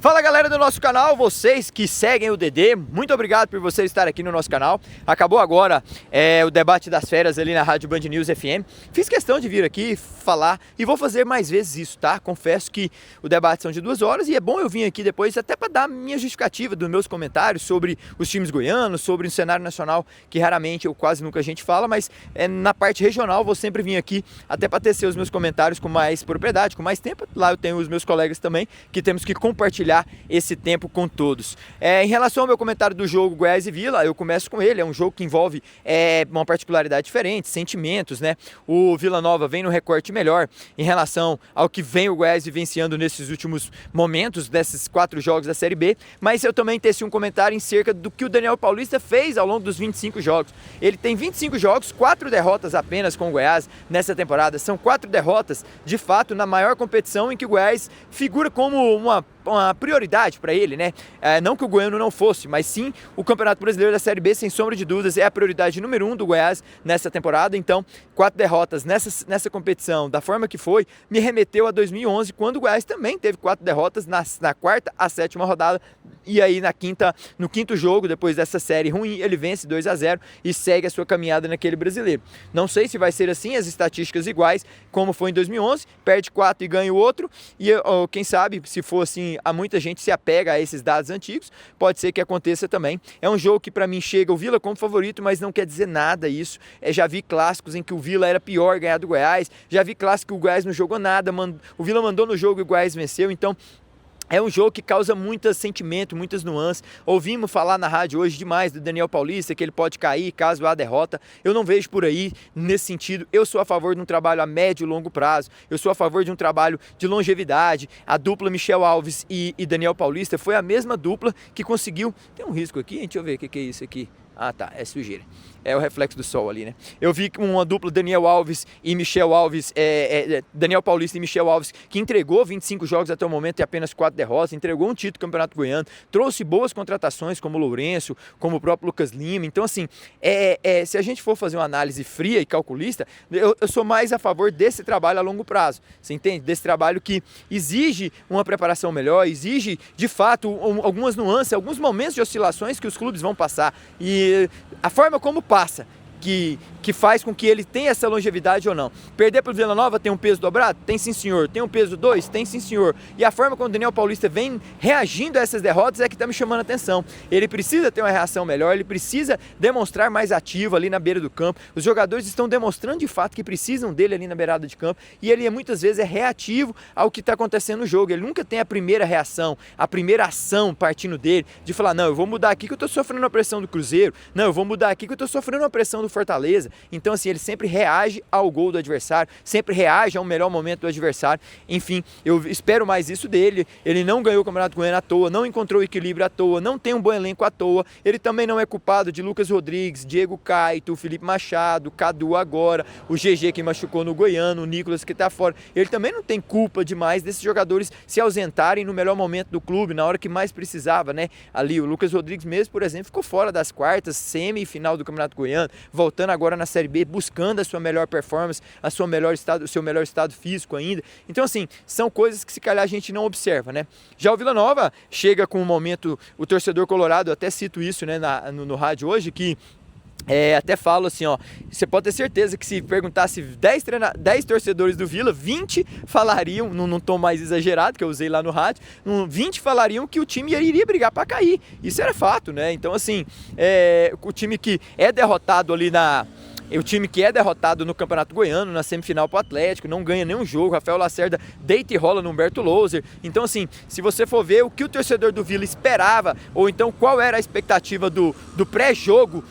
Fala galera do nosso canal, vocês que seguem o DD, muito obrigado por vocês estarem aqui no nosso canal. Acabou agora o debate das férias ali na Rádio Band News FM. Fiz questão de vir aqui falar e vou fazer mais vezes isso, tá? Confesso que o debate são de 2 horas e é bom eu vir aqui depois até para dar minha justificativa dos meus comentários sobre os times goianos, sobre o cenário nacional, que raramente ou quase nunca a gente fala, mas na parte regional vou sempre vir aqui até para tecer os meus comentários com mais propriedade, com mais tempo. Lá eu tenho os meus colegas também, que temos que compartilhar esse tempo com todos. Em relação ao meu comentário do jogo Goiás e Vila, eu começo com ele. É um jogo que envolve uma particularidade diferente, sentimentos, né? O Vila Nova vem no recorte melhor em relação ao que vem o Goiás vivenciando nesses últimos momentos desses 4 jogos da Série B, mas eu também teci um comentário em cerca do que o Daniel Paulista fez ao longo dos 25 jogos. Ele tem 25 jogos, 4 derrotas apenas com o Goiás nessa temporada. São 4 derrotas, de fato, na maior competição em que o Goiás figura como uma prioridade para ele, né? Não que o Goiano não fosse, mas sim o Campeonato Brasileiro da Série B, sem sombra de dúvidas, é a prioridade número 1 do Goiás nessa temporada. Então, 4 derrotas nessa competição, da forma que foi, me remeteu a 2011, quando o Goiás também teve 4 derrotas na 4ª a 7ª rodada, e aí no quinto jogo, depois dessa série ruim, ele vence 2-0 e segue a sua caminhada naquele brasileiro. Não sei se vai ser assim, as estatísticas iguais, como foi em 2011, perde 4 e ganha o outro, e quem sabe, se for assim, muita gente se apega a esses dados antigos, pode ser que aconteça também. É um jogo que para mim chega o Vila como favorito, mas não quer dizer nada isso. Já vi clássicos em que o Vila era pior ganhar do Goiás, já vi clássicos que o Goiás não jogou nada, o Vila mandou no jogo e o Goiás venceu, então é um jogo que causa muito sentimento, muitas nuances. Ouvimos falar na rádio hoje demais do Daniel Paulista, que ele pode cair caso há derrota. Eu não vejo por aí nesse sentido. Eu sou a favor de um trabalho a médio e longo prazo. Eu sou a favor de um trabalho de longevidade. A dupla Michel Alves e Daniel Paulista foi a mesma dupla que conseguiu... Tem um risco aqui? Deixa eu ver o que é isso aqui. Ah tá, é sujeira. É o reflexo do sol ali, né? Eu vi uma dupla Daniel Alves e Michel Alves, Daniel Paulista e Michel Alves, que entregou 25 jogos até o momento e apenas 4 derrotas, entregou um título do Campeonato Goiano, trouxe boas contratações como o Lourenço, como o próprio Lucas Lima. Então assim, se a gente for fazer uma análise fria e calculista, eu sou mais a favor desse trabalho a longo prazo, você entende? Desse trabalho que exige uma preparação melhor, exige de fato algumas nuances, alguns momentos de oscilações que os clubes vão passar, e a forma como passa, que faz com que ele tenha essa longevidade ou não. Perder para o Vila Nova tem um peso dobrado? Tem sim senhor. Tem um peso 2? Tem sim senhor. E a forma como o Daniel Paulista vem reagindo a essas derrotas é que está me chamando a atenção. Ele precisa ter uma reação melhor, ele precisa demonstrar mais ativo ali na beira do campo. Os jogadores estão demonstrando de fato que precisam dele ali na beirada de campo, e ele muitas vezes é reativo ao que está acontecendo no jogo. Ele nunca tem a primeira reação, a primeira ação partindo dele, de falar, não, eu vou mudar aqui que eu estou sofrendo a pressão do Cruzeiro, não, eu vou mudar aqui que eu estou sofrendo a pressão do Fortaleza. Então assim, ele sempre reage ao gol do adversário, sempre reage ao melhor momento do adversário. Enfim, eu espero mais isso dele. Ele não ganhou o Campeonato Goiano à toa, não encontrou equilíbrio à toa, não tem um bom elenco à toa. Ele também não é culpado de Lucas Rodrigues, Diego Caito, Felipe Machado, Cadu agora, o GG que machucou no Goiano, o Nicolas que está fora. Ele também não tem culpa demais desses jogadores se ausentarem no melhor momento do clube, na hora que mais precisava, né? Ali o Lucas Rodrigues mesmo, por exemplo, ficou fora das quartas, semifinal do Campeonato Goiano, voltando agora na Série B, buscando a sua melhor performance, o seu melhor estado físico ainda. Então assim, são coisas que se calhar a gente não observa, né? Já o Vila Nova chega com um momento, o torcedor colorado, eu até cito isso, né, no rádio hoje, que até falo assim, ó, você pode ter certeza que se perguntasse 10 torcedores do Vila, 20 falariam, num tom mais exagerado, que eu usei lá no rádio, 20 falariam que o time iria brigar para cair. Isso era fato, né? Então assim, o time que é derrotado ali o time que é derrotado no Campeonato Goiano, na semifinal pro Atlético, não ganha nenhum jogo, Rafael Lacerda deita e rola no Humberto Louser. Então assim, se você for ver o que o torcedor do Vila esperava, ou então qual era a expectativa do pré-jogo,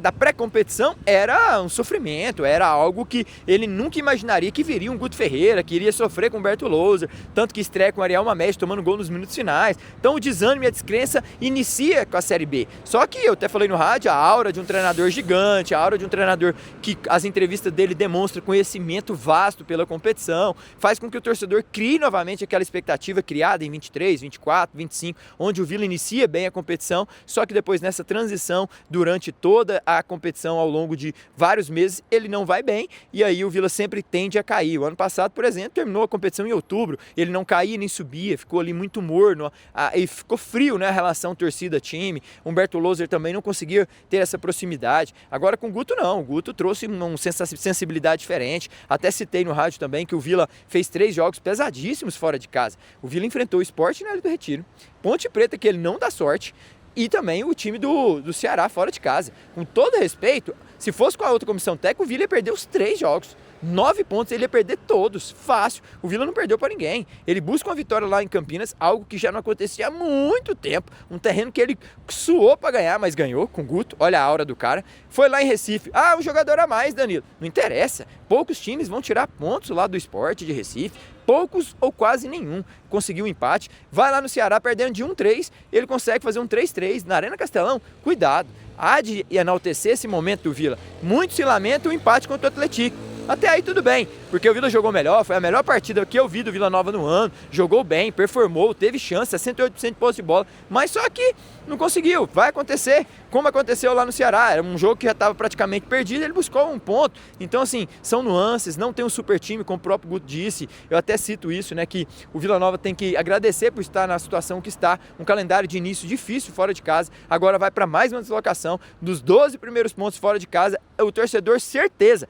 da pré-competição, era um sofrimento, era algo que ele nunca imaginaria que viria um Guto Ferreira, que iria sofrer com o Humberto Louser, tanto que estreia com o Ariel Mamede tomando gol nos minutos finais. Então o desânimo e a descrença inicia com a Série B. Só que eu até falei no rádio, a aura de um treinador gigante, a aura de um treinador treinador que as entrevistas dele demonstram conhecimento vasto pela competição, faz com que o torcedor crie novamente aquela expectativa criada em 23, 24, 25, onde o Vila inicia bem a competição, só que depois nessa transição, durante toda a competição ao longo de vários meses, ele não vai bem, e aí o Vila sempre tende a cair. O ano passado, por exemplo, terminou a competição em outubro, ele não caía nem subia, ficou ali muito morno, e ficou frio, né, a relação torcida-time. Humberto Loser também não conseguia ter essa proximidade. Agora com o Guto não, o Guto trouxe uma sensibilidade diferente. Até citei no rádio também que o Vila fez 3 jogos pesadíssimos fora de casa. O Vila enfrentou o Sport na Ilha do Retiro, Ponte Preta, que ele não dá sorte, e também o time do Ceará fora de casa. Com todo respeito, se fosse com a outra comissão técnica, o Vila ia perder os 3 jogos. 9 pontos, ele ia perder todos, fácil. O Vila não perdeu para ninguém. Ele busca uma vitória lá em Campinas, algo que já não acontecia há muito tempo. Um terreno que ele suou para ganhar, mas ganhou com o Guto. Olha a aura do cara. Foi lá em Recife. Um jogador a mais, Danilo. Não interessa. Poucos times vão tirar pontos lá do Sport de Recife. Poucos ou quase nenhum conseguiu um empate. Vai lá no Ceará perdendo de 1-3, ele consegue fazer um 3-3 na Arena Castelão. Cuidado, há de enaltecer esse momento do Vila. Muito se lamenta o empate contra o Atlético. Até aí tudo bem, porque o Vila jogou melhor, foi a melhor partida que eu vi do Vila Nova no ano, jogou bem, performou, teve chance, 68% de posse de bola, mas só que não conseguiu. Vai acontecer, como aconteceu lá no Ceará, era um jogo que já estava praticamente perdido, ele buscou um ponto. Então assim, são nuances, não tem um super time, como o próprio Guto disse, eu até cito isso, né, que o Vila Nova tem que agradecer por estar na situação que está, um calendário de início difícil fora de casa, agora vai para mais uma deslocação, dos 12 primeiros pontos fora de casa, o torcedor certeza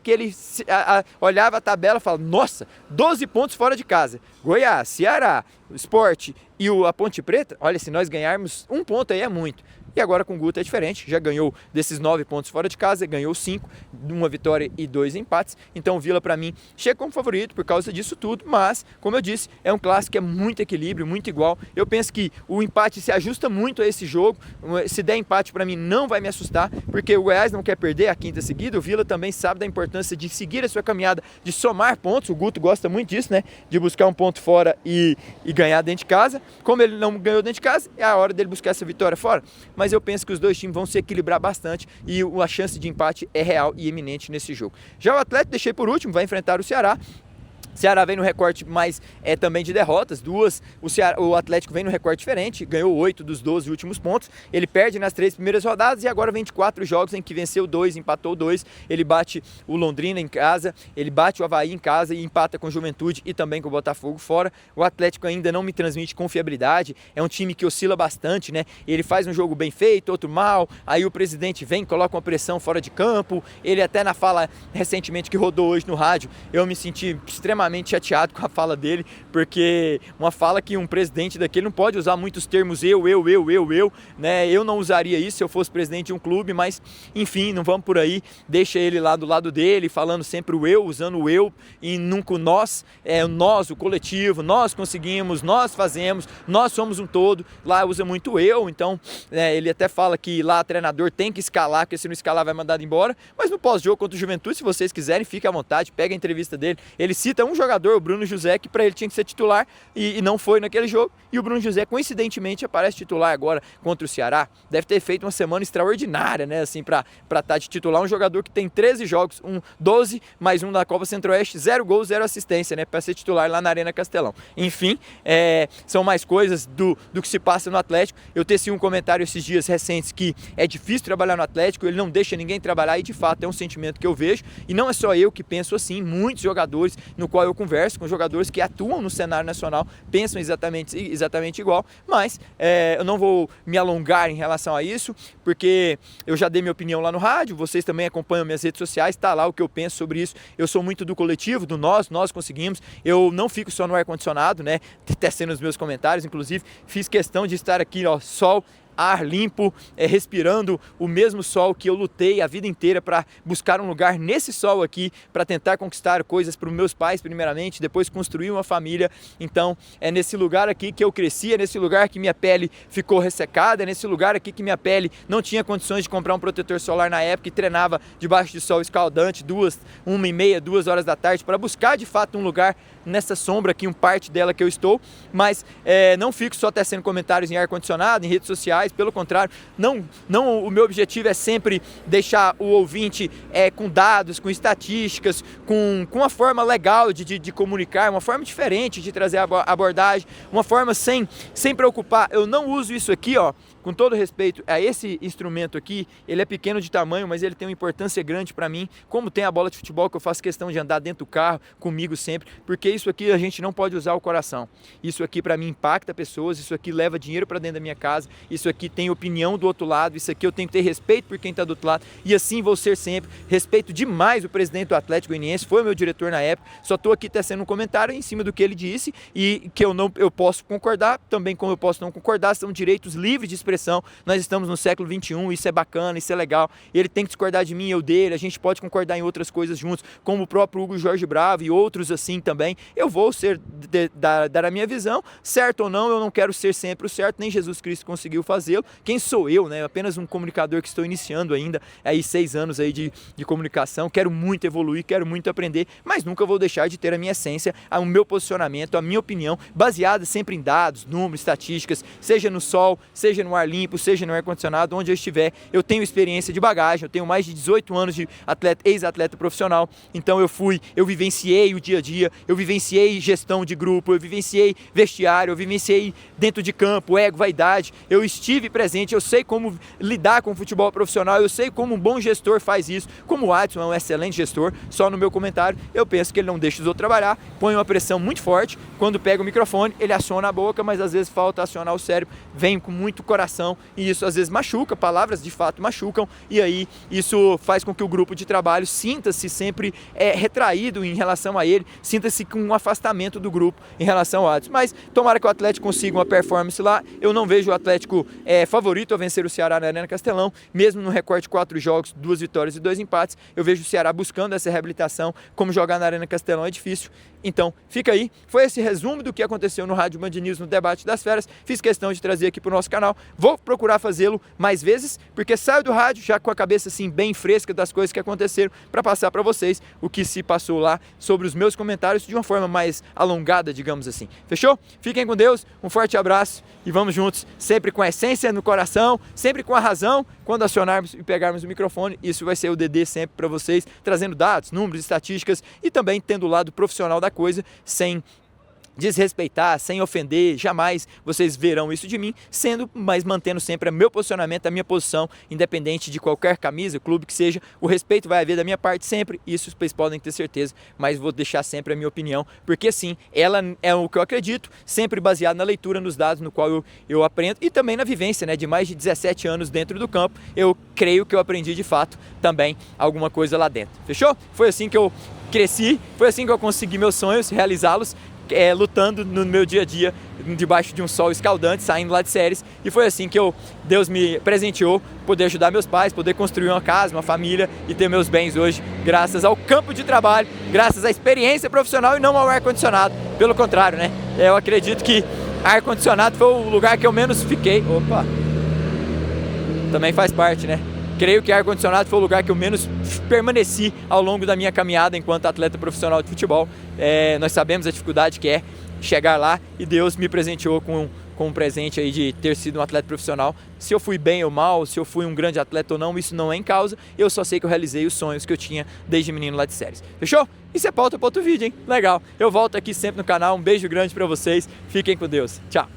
que ele olhava a tabela e falava, nossa, 12 pontos fora de casa, Goiás, Ceará, Sport e a Ponte Preta, olha, se nós ganharmos um ponto aí é muito. E agora com o Guto é diferente, já ganhou desses 9 pontos fora de casa, ganhou 5, uma vitória e 2 empates. Então o Vila, para mim, chega como favorito por causa disso tudo, mas, como eu disse, é um clássico que é muito equilíbrio, muito igual. Eu penso que o empate se ajusta muito a esse jogo. Se der empate, para mim, não vai me assustar, porque o Goiás não quer perder a 5ª seguida. O Vila também sabe da importância de seguir a sua caminhada, de somar pontos. O Guto gosta muito disso, né? De buscar um ponto fora e ganhar dentro de casa. Como ele não ganhou dentro de casa, é a hora dele buscar essa vitória fora. Mas eu penso que os dois times vão se equilibrar bastante e a chance de empate é real e iminente nesse jogo. Já o Atlético, deixei por último, vai enfrentar o Ceará. Ceará vem no recorte mais também de derrotas, o Atlético vem no recorte diferente, ganhou 8 dos 12 últimos pontos, ele perde nas 3 primeiras rodadas e agora vem de 4 jogos em que venceu 2, empatou 2, ele bate o Londrina em casa, ele bate o Avaí em casa e empata com o Juventude e também com o Botafogo fora. O Atlético ainda não me transmite confiabilidade, é um time que oscila bastante, né? Ele faz um jogo bem feito, outro mal, aí o presidente vem, coloca uma pressão fora de campo, ele até na fala recentemente que rodou hoje no rádio, eu me senti extremamente chateado com a fala dele, porque uma fala que um presidente daquele não pode usar muitos termos eu, né? Eu não usaria isso se eu fosse presidente de um clube, mas enfim, não vamos por aí, deixa ele lá do lado dele, falando sempre o eu, usando o eu e nunca o nós, nós, o coletivo, nós conseguimos, nós fazemos, nós somos um todo. Lá usa muito o eu, então ele até fala que lá o treinador tem que escalar, porque se não escalar vai mandar embora, mas no pós-jogo contra o Juventude, se vocês quiserem, fique à vontade, pega a entrevista dele, ele cita um jogador, o Bruno José, que para ele tinha que ser titular e não foi naquele jogo, e o Bruno José coincidentemente aparece titular agora contra o Ceará. Deve ter feito uma semana extraordinária, né, assim, para estar de titular, um jogador que tem 13 jogos, 12 mais um da Copa Centro-Oeste, 0 gols, 0 assistência, né, para ser titular lá na Arena Castelão. Enfim, são mais coisas do que se passa no Atlético. Eu teci um comentário esses dias recentes que é difícil trabalhar no Atlético, ele não deixa ninguém trabalhar, e de fato é um sentimento que eu vejo, e não é só eu que penso assim, muitos jogadores no qual eu converso com jogadores que atuam no cenário nacional, pensam exatamente igual, mas eu não vou me alongar em relação a isso, porque eu já dei minha opinião lá no rádio, vocês também acompanham minhas redes sociais, tá lá o que eu penso sobre isso. Eu sou muito do coletivo, do nós conseguimos, eu não fico só no ar-condicionado, né, tecendo os meus comentários, inclusive fiz questão de estar aqui, ó, sol, ar limpo, respirando o mesmo sol que eu lutei a vida inteira para buscar um lugar nesse sol aqui, para tentar conquistar coisas para os meus pais primeiramente, depois construir uma família. Então é nesse lugar aqui que eu cresci, é nesse lugar que minha pele ficou ressecada, é nesse lugar aqui que minha pele não tinha condições de comprar um protetor solar na época e treinava debaixo de sol escaldante, 1h30, 2 horas da tarde, para buscar de fato um lugar nessa sombra aqui, parte dela que eu estou, mas não fico só tecendo comentários em ar-condicionado, em redes sociais, faz, pelo contrário, não o meu objetivo é sempre deixar o ouvinte com dados, com estatísticas, com uma forma legal de comunicar, uma forma diferente de trazer a abordagem, uma forma sem preocupar. Eu não uso isso aqui, ó, com todo respeito a esse instrumento aqui, ele é pequeno de tamanho, mas ele tem uma importância grande para mim, como tem a bola de futebol, que eu faço questão de andar dentro do carro, comigo sempre, porque isso aqui a gente não pode usar o coração. Isso aqui para mim impacta pessoas, isso aqui leva dinheiro para dentro da minha casa, isso aqui tem opinião do outro lado, isso aqui eu tenho que ter respeito por quem está do outro lado, e assim vou ser sempre. Respeito demais o presidente do Atlético Goianiense, foi o meu diretor na época, só estou aqui tecendo um comentário em cima do que ele disse, e que eu posso concordar, também como eu posso não concordar, são direitos livres de expressão. Nós estamos no século XXI, isso é bacana, isso é legal, ele tem que discordar de mim, eu dele, a gente pode concordar em outras coisas juntos, como o próprio Hugo Jorge Bravo e outros assim também. Eu vou dar a minha visão, certo ou não, eu não quero ser sempre o certo, nem Jesus Cristo conseguiu fazê-lo. Quem sou eu, né? Apenas um comunicador que estou iniciando ainda, aí 6 anos aí de comunicação, quero muito evoluir, quero muito aprender, mas nunca vou deixar de ter a minha essência, o meu posicionamento, a minha opinião, baseada sempre em dados, números, estatísticas, seja no sol, seja no ar limpo, seja no ar-condicionado, onde eu estiver. Eu tenho experiência de bagagem, eu tenho mais de 18 anos de ex-atleta profissional, então eu vivenciei o dia a dia, eu vivenciei gestão de grupo, eu vivenciei vestiário, eu vivenciei dentro de campo, ego, vaidade, eu estive presente, eu sei como lidar com o futebol profissional, eu sei como um bom gestor faz isso, como o Adson é um excelente gestor, só no meu comentário, eu penso que ele não deixa os outros trabalhar, põe uma pressão muito forte, quando pega o microfone, ele aciona a boca, mas às vezes falta acionar o cérebro, vem com muito coração, e isso às vezes machuca, palavras de fato machucam, e aí isso faz com que o grupo de trabalho sinta-se sempre retraído em relação a ele, sinta-se com um afastamento do grupo em relação ao Adson. Mas tomara que o Atlético consiga uma performance lá. Eu não vejo o Atlético favorito a vencer o Ceará na Arena Castelão, mesmo no recorte de 4 jogos, 2 vitórias e 2 empates. Eu vejo o Ceará buscando essa reabilitação, como jogar na Arena Castelão é difícil. Então, fica aí. Foi esse resumo do que aconteceu no Rádio Band News no debate das feras. Fiz questão de trazer aqui para o nosso canal. Vou procurar fazê-lo mais vezes, porque saio do rádio já com a cabeça assim bem fresca das coisas que aconteceram, para passar para vocês o que se passou lá sobre os meus comentários de uma forma mais alongada, digamos assim. Fechou? Fiquem com Deus, um forte abraço e vamos juntos, sempre com a essência no coração, sempre com a razão, quando acionarmos e pegarmos o microfone. Isso vai ser o DD sempre para vocês, trazendo dados, números, estatísticas e também tendo o lado profissional da coisa, sem desrespeitar, sem ofender, jamais vocês verão isso de mim, mas mantendo sempre o meu posicionamento, a minha posição, independente de qualquer camisa, clube que seja, o respeito vai haver da minha parte sempre, isso vocês podem ter certeza, mas vou deixar sempre a minha opinião, porque sim, ela é o que eu acredito, sempre baseado na leitura, nos dados no qual eu aprendo, e também na vivência, né, de mais de 17 anos dentro do campo, eu creio que eu aprendi de fato também alguma coisa lá dentro, fechou? Foi assim que eu cresci, foi assim que eu consegui meus sonhos, realizá-los, lutando no meu dia a dia, debaixo de um sol escaldante, saindo lá de séries, e foi assim que Deus me presenteou, poder ajudar meus pais, poder construir uma casa, uma família e ter meus bens hoje, graças ao campo de trabalho, graças à experiência profissional e não ao ar-condicionado, pelo contrário, né? Eu acredito que ar-condicionado foi o lugar que eu menos fiquei, também faz parte, né? Creio que ar-condicionado foi o lugar que eu menos permaneci ao longo da minha caminhada enquanto atleta profissional de futebol. Nós sabemos a dificuldade que é chegar lá e Deus me presenteou com um presente aí de ter sido um atleta profissional. Se eu fui bem ou mal, se eu fui um grande atleta ou não, isso não é em causa. Eu só sei que eu realizei os sonhos que eu tinha desde menino lá de séries. Fechou? Isso é pauta para outro vídeo, hein? Legal. Eu volto aqui sempre no canal. Um beijo grande para vocês. Fiquem com Deus. Tchau.